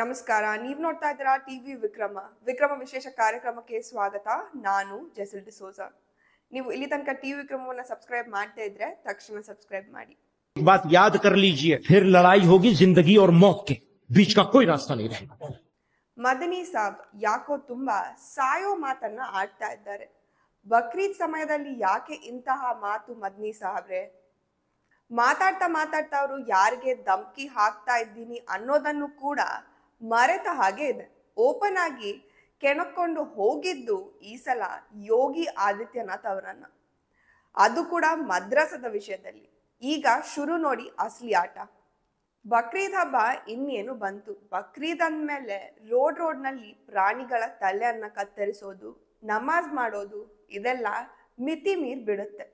ನಮಸ್ಕಾರ. ನೀವು ನೋಡ್ತಾ ಇದ್ದೀರಾ ಟಿವಿ ವಿಕ್ರಮ ವಿಶೇಷ ಕಾರ್ಯಕ್ರಮಕ್ಕೆ ಸ್ವಾಗತ. ನಾನು ಜೆಸಿಲ್ ಡಿಸೋಜಾ. ನೀವು ಇಲ್ಲಿ ತನಕ ಟಿವಿ ವಿಕ್ರಮವನ್ನ ಸಬ್ಸ್ಕ್ರೈಬ್ ಮಾಡ್ತಾ ಇದ್ರೆ ತಕ್ಷಣ ಸಬ್ಸ್ಕ್ರೈಬ್ ಮಾಡಿ. बात याद कर लीजिए, फिर लड़ाई होगी जिंदगी और मौत के बीच का कोई रास्ता नहीं रहेगा. ಮದನಿ ಸಾಬ್ ಯಾಕೋ ತುಂಬಾ ಸಾಯೋ ಮಾತನ್ನ ಆಡ್ತಾ ಇದ್ದಾರೆ. ಬಕ್ರೀದ್ ಸಮಯದಲ್ಲಿ ಯಾಕೆ ಇಂತಹ ಮಾತು ಮದನಿ ಸಾಹಬ್ರೆ? ಮಾತಾಡ್ತಾ ಅವರು ಯಾರಿಗೆ ಧಮ್ಕಿ ಹಾಕ್ತಾ ಇದ್ದೀನಿ ಅನ್ನೋದನ್ನು ಕೂಡ ಮರೆತ ಹಾಗೆ ಇದೆ. ಓಪನ್ ಆಗಿ ಕೆಣಕೊಂಡು ಹೋಗಿದ್ದು ಈ ಸಲ ಯೋಗಿ ಆದಿತ್ಯನಾಥ್ ಅವರನ್ನ, ಅದು ಕೂಡ ಮದ್ರಸದ ವಿಷಯದಲ್ಲಿ. ಈಗ ಶುರು ನೋಡಿ ಅಸಲಿ ಆಟ. ಬಕ್ರೀದ್ ಹಬ್ಬ ಇನ್ನೇನು ಬಂತು. ಬಕ್ರೀದ್ ಅಂದ್ಮೇಲೆ ರೋಡ್ನಲ್ಲಿ ಪ್ರಾಣಿಗಳ ತಲೆಯನ್ನ ಕತ್ತರಿಸೋದು, ನಮಾಜ್ ಮಾಡೋದು, ಇದೆಲ್ಲ ಮಿತಿ ಮೀರ್ ಬಿಡುತ್ತೆ.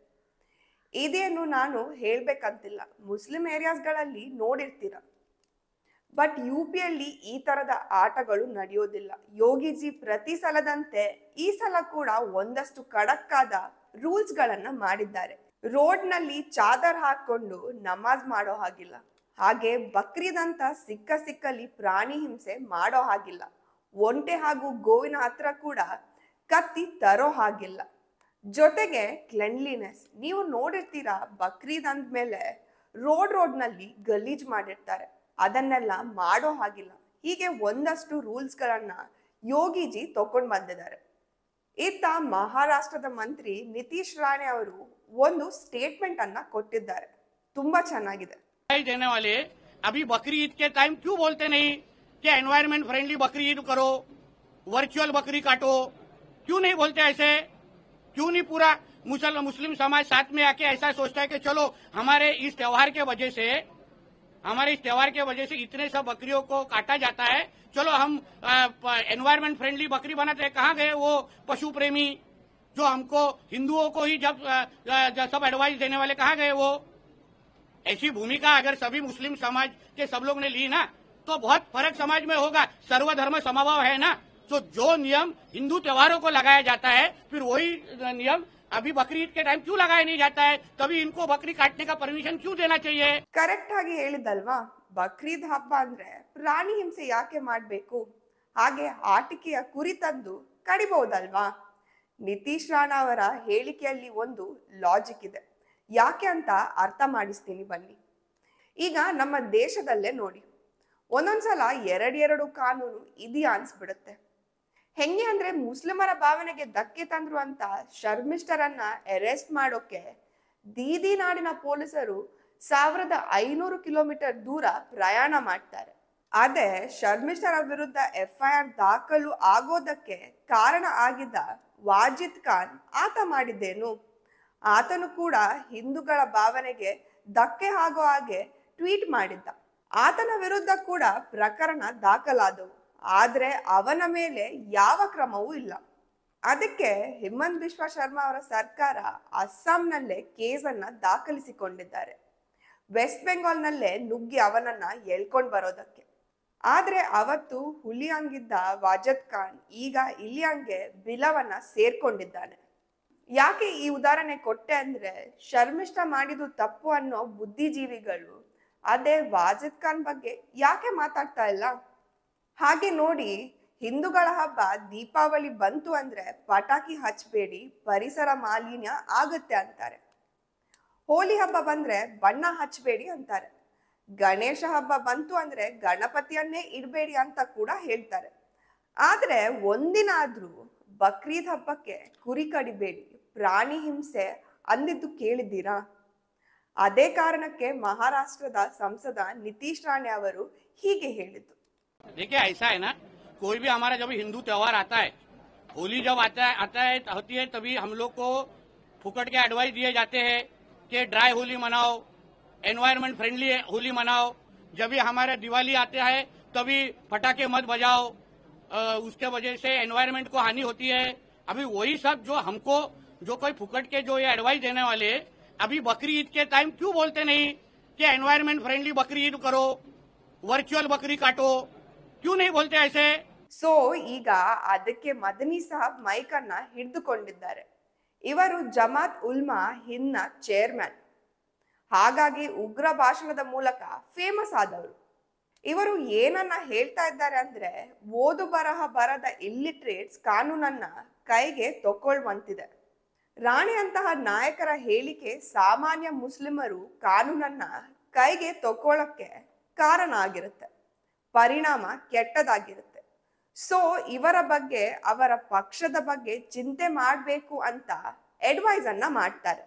ಇದೇನು ನಾನು ಹೇಳ್ಬೇಕಂತಿಲ್ಲ, ಮುಸ್ಲಿಂ ಏರಿಯಾಸ್ಗಳಲ್ಲಿ ನೋಡಿರ್ತೀರ. ಬಟ್ UPಯಲ್ಲಿ ಈ ತರದ ಆಟಗಳು ನಡೆಯೋದಿಲ್ಲ. ಯೋಗಿಜಿ ಪ್ರತಿ ಸಲದಂತೆ ಈ ಸಲ ಕೂಡ ಒಂದಷ್ಟು ಖಡಕ್ಕಾದ ರೂಲ್ಸ್ ಗಳನ್ನ ಮಾಡಿದ್ದಾರೆ. ರೋಡ್ನಲ್ಲಿ ಚಾದರ್ ಹಾಕೊಂಡು ನಮಾಜ್ ಮಾಡೋ ಹಾಗಿಲ್ಲ, ಹಾಗೆ ಬಕ್ರೀದ್ ಅಂತ ಸಿಕ್ಕಲ್ಲಿ ಪ್ರಾಣಿ ಹಿಂಸೆ ಮಾಡೋ ಹಾಗಿಲ್ಲ, ಒಂಟೆ ಹಾಗೂ ಗೋವಿನ ಹತ್ರ ಕೂಡ ಕತ್ತಿ ತರೋ ಹಾಗಿಲ್ಲ. ಜೊತೆಗೆ ಕ್ಲೆನ್ಲಿನೆಸ್, ನೀವು ನೋಡಿರ್ತೀರಾ ಬಕ್ರೀದ್ ಅಂದ್ಮೇಲೆ ರೋಡ್ನಲ್ಲಿ ಗಲೀಜ್ ಮಾಡಿರ್ತಾರೆ, ಅದನ್ನೆಲ್ಲ ಮಾಡೋ ಹಾಗಿಲ್ಲ. ಹೀಗೆ ಒಂದಷ್ಟು ರೂಲ್ಸ್ ಗಳನ್ನ ಯೋಗಿಜಿ ತಗೊಂಡು ಬಂದಿದ್ದಾರೆ. ಇತ್ತ ಮಹಾರಾಷ್ಟ್ರದ ಮಂತ್ರಿ ನಿತೀಶ್ ರಾಣೆ ಅವರು ಒಂದು ಸ್ಟೇಟ್ಮೆಂಟ್ ಅನ್ನ ಕೊಟ್ಟಿದ್ದಾರೆ, ತುಂಬಾ ಚೆನ್ನಾಗಿದೆ. देने वाले अभी बकरी ईद के टाइम क्यों बोलते नहीं कि एनवायरमेंट फ्रेंडली बकरी ईद करो, वर्चुअल बकरी काटो? क्यों नहीं बोलते ऐसे? क्यों नहीं पूरा मुस्लिम समाज साथ में आके ऐसा सोचता है कि चलो हमारे इस त्योहार के वजह से इतने सब बकरियों को काटा जाता है, चलो हम एनवायरमेंट फ्रेंडली बकरी बनाते हैं. कहाँ गए वो पशु प्रेमी जो हमको हिंदुओं को ही जब सब एडवाइस देने वाले? कहाँ गए वो? ऐसी भूमिका अगर सभी मुस्लिम समाज के सब लोग ने ली ना तो बहुत फर्क समाज में होगा. सर्वधर्म समभाव है ना, तो जो नियम हिंदू त्योहारों को लगाया जाता है फिर वही नियम अभी बकरी ईद के टाइम क्यों लगाया नहीं जाता है? तभी इनको बकरी काटने का परमिशन क्यों देना चाहिए? ಕರೆಕ್ಟ್ ಆಗಿ ಹೇಳಿದಲ್ವಾ? ಬಕ್ರೀದ್ ಹಬ್ಬ ಅಂದ್ರೆ ಪ್ರಾಣಿ ಹಿಂಸೆ ಯಾಕೆ ಮಾಡ್ಬೇಕು? ಹಾಗೆ ಆಟಿಕೆಯ ಕುರಿ ತಂದು ಕಡಿಬಹುದಲ್ವಾ? ನಿತೀಶ್ ರಾಣಾ ಅವರ ಹೇಳಿಕೆಯಲ್ಲಿ ಒಂದು ಲಾಜಿಕ್ ಇದೆ, ಯಾಕೆ ಅಂತ ಅರ್ಥ ಮಾಡಿಸ್ತೀನಿ ಬನ್ನಿ. ಈಗ ನಮ್ಮ ದೇಶದಲ್ಲೇ ನೋಡಿ, ಒಂದೊಂದ್ಸಲ ಎರಡು ಕಾನೂನು ಇದೆಯಾ ಅನ್ಸ್ಬಿಡುತ್ತೆ. ಹೆಂಗೆ ಅಂದ್ರೆ ಮುಸ್ಲಿಮರ ಭಾವನೆಗೆ ಧಕ್ಕೆ ತಂದ್ರು ಅಂತ ಶರ್ಮಿಷ್ಠರನ್ನ ಅರೆಸ್ಟ್ ಮಾಡೋಕೆ ದೀದಿ ನಾಡಿನ ಪೊಲೀಸರು 1500 ಕಿಲೋಮೀಟರ್ ದೂರ ಪ್ರಯಾಣ ಮಾಡ್ತಾರೆ. ಅದೇ ಶರ್ಮಿಷ್ಠರ ವಿರುದ್ಧ FIR ದಾಖಲು ಆಗೋದಕ್ಕೆ ಕಾರಣ ಆಗಿದ್ದ ವಾಜಿದ್ ಖಾನ್ ಆತ ಮಾಡಿದ್ದೇನು? ಆತನು ಕೂಡ ಹಿಂದೂಗಳ ಭಾವನೆಗೆ ಧಕ್ಕೆ ಆಗೋ ಹಾಗೆ ಟ್ವೀಟ್ ಮಾಡಿದ್ದ. ಆತನ ವಿರುದ್ಧ ಕೂಡ ಪ್ರಕರಣ ದಾಖಲಾದವು, ಆದ್ರೆ ಅವನ ಮೇಲೆ ಯಾವ ಕ್ರಮವೂ ಇಲ್ಲ. ಅದಕ್ಕೆ ಹಿಮಂತ್ ಬಿಶ್ವ ಶರ್ಮಾ ಅವರ ಸರ್ಕಾರ ಅಸ್ಸಾಂನಲ್ಲೇ ಕೇಸನ್ನ ದಾಖಲಿಸಿಕೊಂಡಿದ್ದಾರೆ, ವೆಸ್ಟ್ ಬೆಂಗಾಲ್ನಲ್ಲೇ ನುಗ್ಗಿ ಅವನನ್ನ ಎಳ್ಕೊಂಡ್ ಬರೋದಕ್ಕೆ. ಆದ್ರೆ ಅವತ್ತು ಹುಲಿಯಂಗಿದ್ದ ವಾಜದ್ ಖಾನ್ ಈಗ ಇಲಿಯಂಗೆ ಬಿಲವನ್ನ ಸೇರ್ಕೊಂಡಿದ್ದಾನೆ. ಯಾಕೆ ಈ ಉದಾಹರಣೆ ಕೊಟ್ಟೆ ಅಂದ್ರೆ, ಶರ್ಮಿಷ್ಠ ಮಾಡಿದ್ದು ತಪ್ಪು ಅನ್ನೋ ಬುದ್ಧಿಜೀವಿಗಳು ಅದೇ ವಾಜಿದ್ ಖಾನ್ ಬಗ್ಗೆ ಯಾಕೆ ಮಾತಾಡ್ತಾ ಇಲ್ಲ? ಹಾಗೆ ನೋಡಿ, ಹಿಂದೂಗಳ ಹಬ್ಬ ದೀಪಾವಳಿ ಬಂತು ಅಂದ್ರೆ ಪಟಾಕಿ ಹಚ್ಚಬೇಡಿ, ಪರಿಸರ ಮಾಲಿನ್ಯ ಆಗುತ್ತೆ ಅಂತಾರೆ. ಹೋಲಿ ಹಬ್ಬ ಬಂದ್ರೆ ಬಣ್ಣ ಹಚ್ಚಬೇಡಿ ಅಂತಾರೆ. ಗಣೇಶ ಹಬ್ಬ ಬಂತು ಅಂದ್ರೆ ಗಣಪತಿಯನ್ನೇ ಇಡಬೇಡಿ ಅಂತ ಕೂಡ ಹೇಳ್ತಾರೆ. ಆದ್ರೆ ಒಂದಿನ ಆದ್ರೂ ಬಕ್ರೀದ್ ಹಬ್ಬಕ್ಕೆ ಕುರಿ ಕಡಿಬೇಡಿ, ಪ್ರಾಣಿ ಹಿಂಸೆ ಅಂದಿದ್ದು ಕೇಳಿದ್ದೀರಾ? ಅದೇ ಕಾರಣಕ್ಕೆ ಮಹಾರಾಷ್ಟ್ರದ ಸಂಸದ ನಿತೀಶ್ ರಾಣೆ ಅವರು ಹೀಗೆ ಹೇಳಿದ್ದು. देखिए ऐसा है ना, कोई भी हमारा जब हिंदू त्योहार आता है, होली जब होती है तभी हम लोग को फुकट के एडवाइस दिए जाते हैं कि ड्राई होली मनाओ, एनवायरमेंट फ्रेंडली होली मनाओ. जब भी हमारे दिवाली आते हैं तभी पटाखे मत बजाओ, उसके वजह से एनवायरमेंट को हानि होती है. अभी वही सब जो हमको जो कोई फुकट के जो ये एडवाइस देने वाले अभी बकरी ईद के टाइम क्यों बोलते नहीं कि एनवायरमेंट फ्रेंडली बकरी ईद करो, वर्चुअल बकरी काटो? क्यों नहीं बोलते ऐसे? ಸೊ ಈಗ ಅದಕ್ಕೆ ಮದನಿ ಸಾಹಬ್ ಮೈಕ್ ಅನ್ನ ಹಿಡಿದುಕೊಂಡಿದ್ದಾರೆ. ಇವರು ಜಮಾತ್ ಉಲ್ಮಾ ಹಿಂದ್ನ ಚೇರ್ಮನ್, ಹಾಗಾಗಿ ಉಗ್ರ ಭಾಷಣದ ಮೂಲಕ ಫೇಮಸ್ ಆದವರು. ಇವರು ಏನನ್ನ ಹೇಳ್ತಾ ಇದ್ದಾರೆ ಅಂದ್ರೆ, ಓದು ಬರಹ ಬರದ ಇಲ್ಲಿಟ್ರೇಟ್ಸ್ ಕಾನೂನನ್ನ ಕೈಗೆ ತಗೊಳ್ಳುವಂತಿದೆ. ರಾಣಿಯಂತಹ ನಾಯಕರ ಹೇಳಿಕೆ ಸಾಮಾನ್ಯ ಮುಸ್ಲಿಮರು ಕಾನೂನನ್ನ ಕೈಗೆ ತಗೊಳ್ಳಕ್ಕೆ ಕಾರಣ ಆಗಿರುತ್ತೆ, ಪರಿಣಾಮ ಕೆಟ್ಟದಾಗಿರುತ್ತೆ. ಸೊ ಇವರ ಬಗ್ಗೆ, ಅವರ ಪಕ್ಷದ ಬಗ್ಗೆ ಚಿಂತೆ ಮಾಡಬೇಕು ಅಂತ ಅಡ್ವೈಸ್ ಅನ್ನ ಮಾಡ್ತಾರೆ.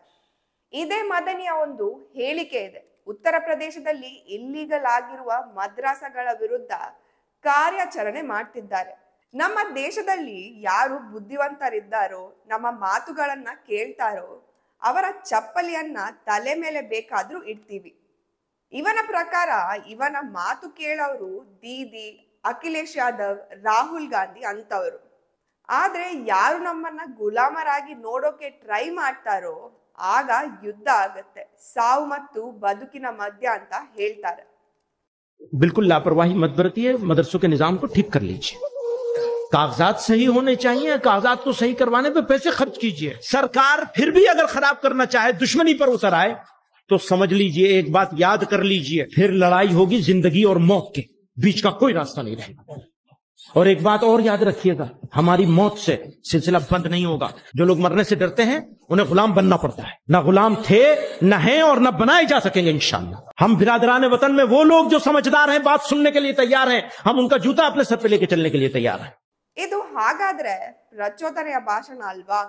ಇದೇ ಮದನಿಯ ಒಂದು ಹೇಳಿಕೆ ಇದೆ. ಉತ್ತರ ಪ್ರದೇಶದಲ್ಲಿ ಇಲ್ಲೀಗಲ್ ಆಗಿರುವ ಮದ್ರಾಸಗಳ ವಿರುದ್ಧ ಕಾರ್ಯಾಚರಣೆ ಮಾಡ್ತಿದ್ದಾರೆ. ನಮ್ಮ ದೇಶದಲ್ಲಿ ಯಾರು ಬುದ್ಧಿವಂತರಿದ್ದಾರೋ, ನಮ್ಮ ಮಾತುಗಳನ್ನ ಕೇಳ್ತಾರೋ, ಅವರ ಚಪ್ಪಲಿಯನ್ನ ತಲೆ ಮೇಲೆ ಬೇಕಾದ್ರೂ ಇಡ್ತೀವಿ. ಇವನ ಪ್ರಕಾರ ಇವನ ಮಾತು ಕೇಳೋರು ದೀದಿ, ಅಖಿಲೇಶ್ ಯಾದವ್, ರಾಹುಲ್ ಗಾಂಧಿ ಅಂತವರು. ಆದ್ರೆ ಯಾರು ನಮ್ಮನ್ನ ಗುಲಾಮರಾಗಿ ನೋಡೋಕೆ ಟ್ರೈ ಮಾಡ್ತಾರೋ ಆಗ ಯುದ್ಧ ಆಗತ್ತೆ, ಸಾವು ಮತ್ತು ಬದುಕಿನ ಮಧ್ಯ ಅಂತ ಹೇಳ್ತಾರೆ. बिल्कुल लापरवाही मत बरतिए, मदरसों के निजाम को ठीक कर लीजिए। कागजात सही होने चाहिए, कागजात को सही करवाने पे पैसे खर्च कीजिए। सरकार फिर भी अगर खराब करना चाहे, दुश्मनी पर उतर आए, तो समझ लीजिए, एक बात याद कर लीजिए, फिर लड़ाई होगी जिंदगी और मौत के बीच का कोई रास्ता नहीं रहेगा। और एक बात और याद रखिएगा, हमारी मौत से सिलसिला बंद नहीं होगा। जो लोग मरने से डरते हैं उन्हें गुलाम बनना पड़ता है। ना गुलाम थे, न हैं और न बनाए जा सकेंगे इंशाअल्लाह। हम बिरादरान वतन में वो लोग जो समझदार हैं, बात सुनने के लिए तैयार हैं, हम उनका जूता अपने सर पे लेके चलने के लिए तैयार हैं। ಇದು ಹಾಗಾದ್ರೆ ಪ್ರಚೋದನೆಯ ಭಾಷಣ ಅಲ್ವಾ?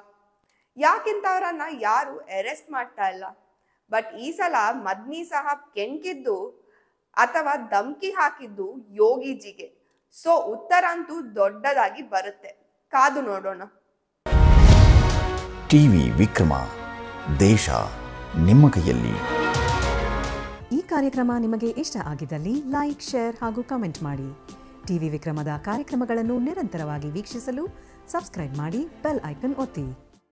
ಯಾಕಿಂತವರನ್ನ ಯಾರು ಅರೆಸ್ಟ್ ಮಾಡ್ತಾ ಇಲ್ಲ? ಬಟ್ ಈ ಸಲ ಮದ್ನಿ ಸಾಹಬ್ ಕೆಣಕಿದ್ದು ಅಥವಾ ಧಮ್ಕಿ ಹಾಕಿದ್ದು ಯೋಗಿಜಿಗೆ. ಸೊ ಉತ್ತರ ಅಂತೂ ದೊಡ್ಡದಾಗಿ ಬರುತ್ತೆ, ಕಾದು ನೋಡೋಣ. ಟಿವಿ ವಿಕ್ರಮ, ದೇಶ ನಿಮ್ಮ ಕೈಯಲ್ಲಿ. ಈ ಕಾರ್ಯಕ್ರಮ ನಿಮಗೆ ಇಷ್ಟ ಆಗಿದ್ದಲ್ಲಿ ಲೈಕ್, ಶೇರ್ ಹಾಗೂ ಕಮೆಂಟ್ ಮಾಡಿ. ಟಿವಿ ವಿಕ್ರಮದ ಕಾರ್ಯಕ್ರಮಗಳನ್ನು ನಿರಂತರವಾಗಿ ವೀಕ್ಷಿಸಲು ಸಬ್ಸ್ಕ್ರೈಬ್ ಮಾಡಿ, ಬೆಲ್ ಐಕನ್ ಒತ್ತಿ.